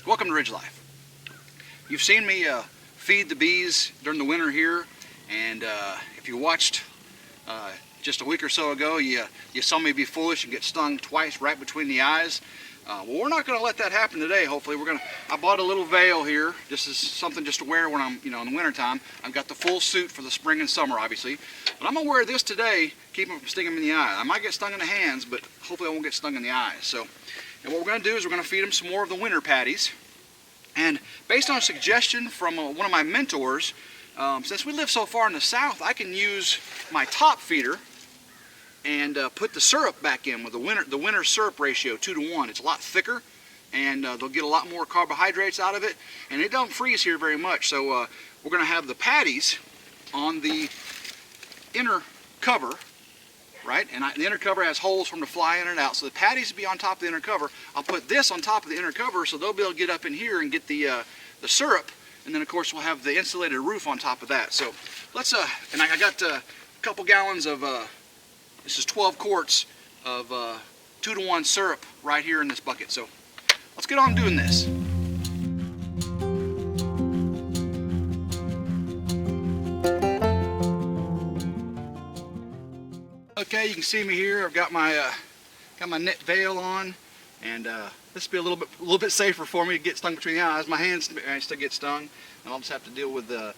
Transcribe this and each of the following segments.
Welcome to RidgeLife. You've seen me feed the bees during the winter here, and if you watched just a week or so ago, you saw me be foolish and get stung twice right between the eyes. Well, we're not going to let that happen today. Hopefully, I bought a little veil here, just as something just to wear when I'm, in the winter time. I've got the full suit for the spring and summer, obviously, but I'm going to wear this today, keep them from stinging me in the eye. I might get stung in the hands, but hopefully I won't get stung in the eyes. So, and what we're going to do is we're going to feed them some more of the winter patties. And based on a suggestion from one of my mentors, since we live so far in the south, I can use my top feeder and put the syrup back in with the winter syrup ratio 2-to-1. It's a lot thicker, and they'll get a lot more carbohydrates out of it, and it don't freeze here very much. So we're going to have the patties on the inner cover, right? And the inner cover has holes for them to fly in and out. So the patties will be on top of the inner cover. I'll put this on top of the inner cover, so they'll be able to get up in here and get the syrup. And then of course we'll have the insulated roof on top of that. So let's and I got a couple gallons of this is 12 quarts of 2-to-1 syrup right here in this bucket. So let's get on doing this. Okay, you can see me here. I've got my knit veil on, and this will be a little bit safer for me to get stung between the eyes. My hands still get stung, and I'll just have to deal with the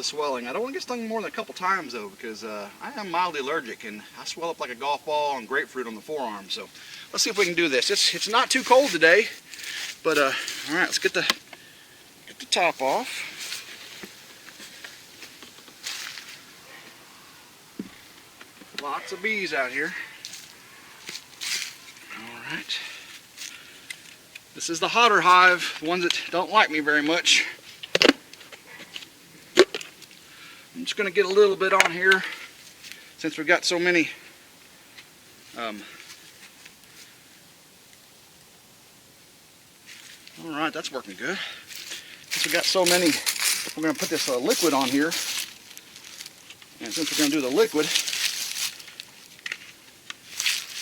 swelling. I don't want to get stung more than a couple times though, because I am mildly allergic, and I swell up like a golf ball and grapefruit on the forearm. So let's see if we can do this. It's not too cold today, but all right, let's get the top off. Lots of bees out here. All right. This is the hotter hive, the ones that don't like me very much. I'm just going to get a little bit on here since we've got so many all right, that's working good. Since we've got so many, we're going to put this liquid on here, and since we're going to do the liquid,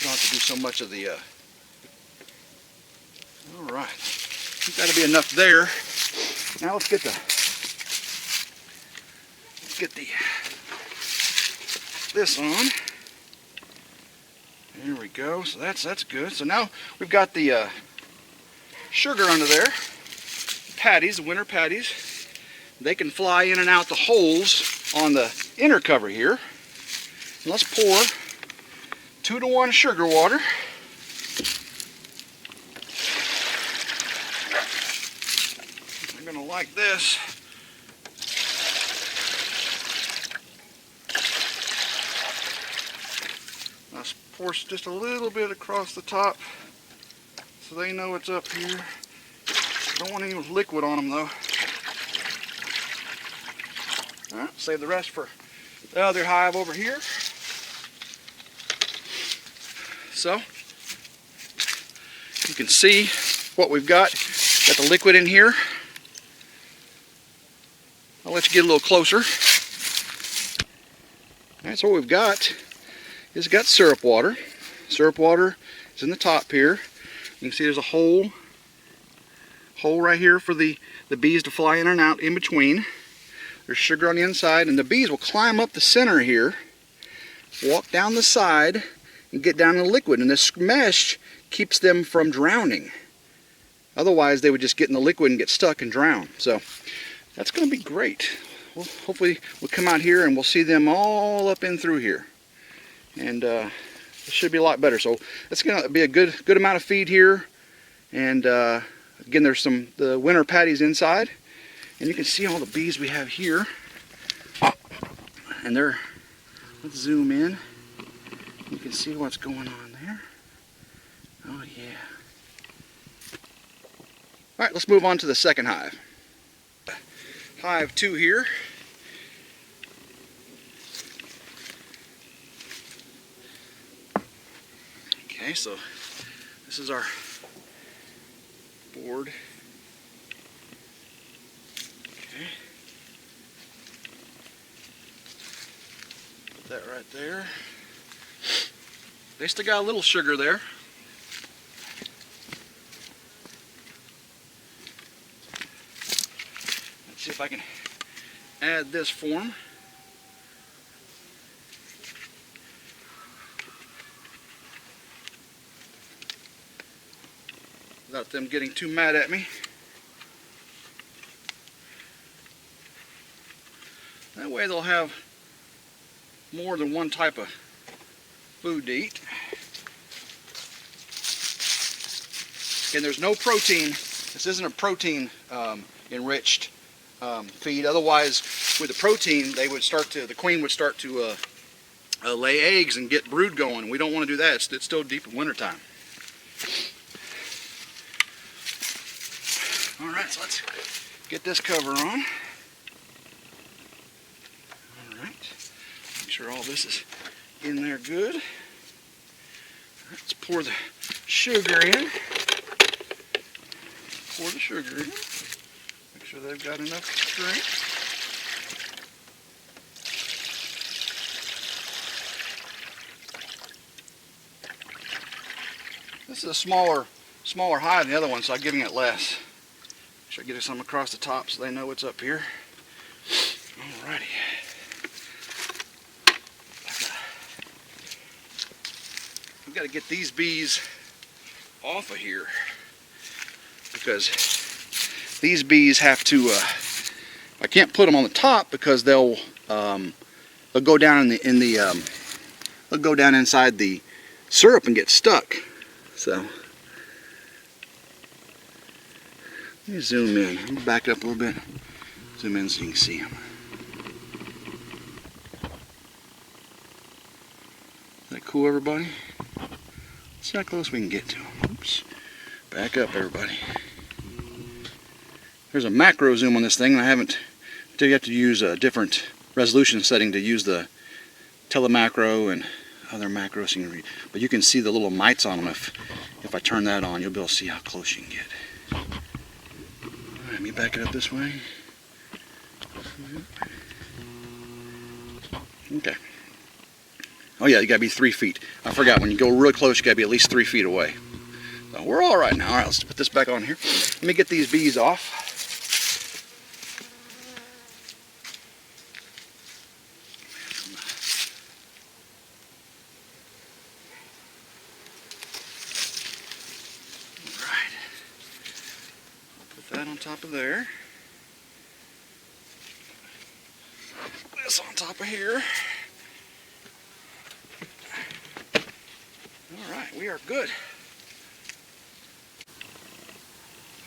we don't have to do so much of the all right, I think that'll be enough there. Now let's get this on. There we go. So that's good. So now we've got the sugar under there. Patties, the winter patties. They can fly in and out the holes on the inner cover here. And let's pour 2-to-1 sugar water. They're gonna like this. Let's pour just a little bit across the top so they know it's up here. Don't want any liquid on them though. All right, save the rest for the other hive over here. So you can see what we've got. Got the liquid in here. I'll let you get a little closer. That's what we've got. It's got syrup water. Syrup water is in the top here. You can see there's a hole right here for the bees to fly in and out in between. There's sugar on the inside, and the bees will climb up the center here, walk down the side, and get down in the liquid. And this mesh keeps them from drowning. Otherwise, they would just get in the liquid and get stuck and drown. So that's going to be great. Well, hopefully we'll come out here and we'll see them all up in through here. And it should be a lot better. So it's going to be a good amount of feed here. And again, there's the winter patties inside, and you can see all the bees we have here. And let's zoom in. You can see what's going on there. Oh yeah. All right, let's move on to the second hive. Hive 2 here. Okay, so this is our board. Okay. Put that right there. They still got a little sugar there. See if I can add this for them. Without them getting too mad at me. That way they'll have more than one type of food to eat. And there's no protein. This isn't a protein enriched feed. Otherwise, with the protein, the queen would start to lay eggs and get brood going. We don't want to do that. It's still deep in wintertime. All right, so let's get this cover on. All right, make sure all this is in there good. Let's pour the sugar in. Pour the sugar in. Make sure they've got enough to drink. This is a smaller hive than the other one, so I'm giving it less. Make sure I get it some across the top so they know what's up here. Alrighty. We've got to get these bees off of here because these bees have to. I can't put them on the top because they'll go down they'll go down inside the syrup and get stuck. So let me zoom in. I'm gonna back up a little bit. Zoom in so you can see them. Is that cool, everybody? See how close we can get to them. Oops. Back up, everybody. There's a macro zoom on this thing, and I haven't. You have to use a different resolution setting to use the telemacro and other macros you can read. But you can see the little mites on them. If I turn that on, you'll be able to see how close you can get. Let me back it up this way. Okay. Oh yeah, you gotta be 3 feet. I forgot, when you go really close, you gotta be at least 3 feet away. So we're all right now. All right, let's put this back on here. Let me get these bees off. All right. Put that on top of there. This on top of here. All right, we are good.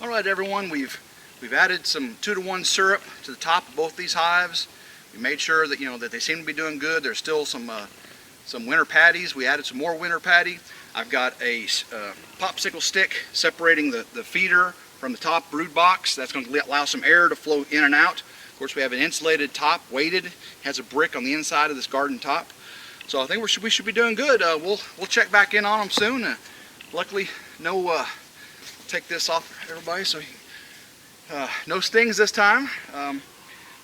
All right, everyone, we've added some 2-to-1 syrup to the top of both these hives. We made sure that that they seem to be doing good. There's still some winter patties. We added some more winter patty. I've got a popsicle stick separating the feeder from the top brood box. That's going to allow some air to flow in and out. Of course, we have an insulated top, weighted. It has a brick on the inside of this garden top. So I think we should be doing good. We'll check back in on them soon. Luckily, take this off, everybody. So no stings this time.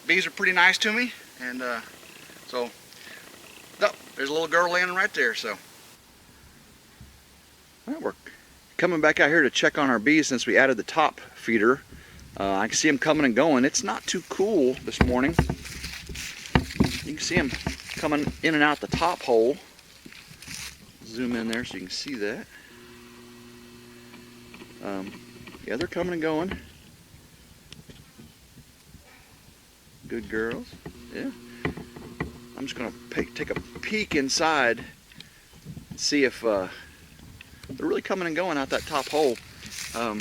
Bees are pretty nice to me, and oh, there's a little girl laying right there. So well, we're coming back out here to check on our bees since we added the top feeder. I can see them coming and going. It's not too cool this morning. You can see them coming in and out the top hole. Zoom in there so you can see that. Yeah, they're coming and going. Good girls. Yeah. I'm just going to take a peek inside and see if they're really coming and going out that top hole. I'm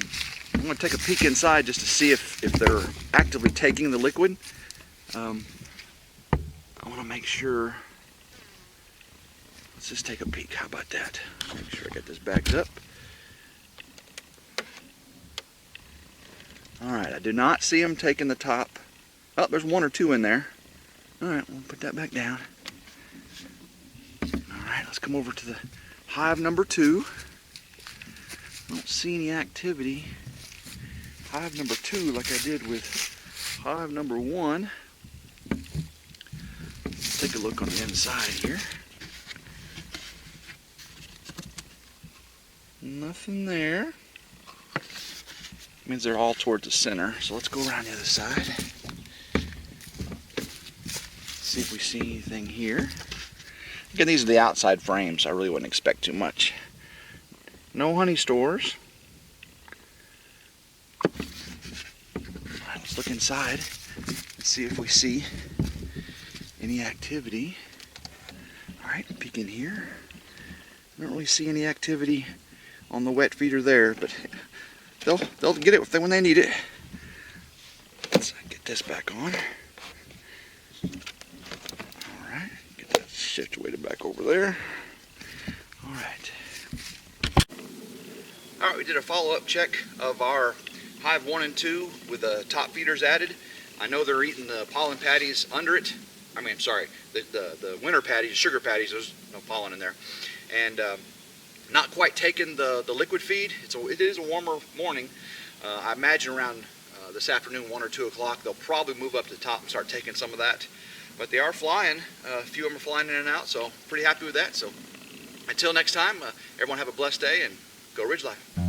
going to take a peek inside just to see if they're actively taking the liquid. I want to make sure. Let's just take a peek. How about that? Make sure I get this backed up. Alright, I do not see them taking the top. Oh, there's 1 or 2 in there. Alright, we'll put that back down. Alright, let's come over to the hive number 2. Don't see any activity. Hive number 2 like I did with hive number 1. Let's take a look on the inside here. Nothing there. Means they're all towards the center. So let's go around the other side. see if we see anything here. Again, these are the outside frames. I really wouldn't expect too much. No honey stores. All right, let's look inside and see if we see any activity. All right, peek in here. I don't really see any activity on the wet feeder there, but they'll get it when they need it. Let's get this back on. All right, get that situated back over there. All right. All right, we did a follow-up check of our hive 1 and 2 with the top feeders added. I know they're eating the pollen patties under it. I mean, sorry, the winter patties, sugar patties, there's no pollen in there. And not quite taking the liquid feed. It is a warmer morning. I imagine around this afternoon, 1 or 2 o'clock, they'll probably move up to the top and start taking some of that. But they are flying. A few of them are flying in and out, so pretty happy with that. So until next time, everyone have a blessed day and go RidgeLife.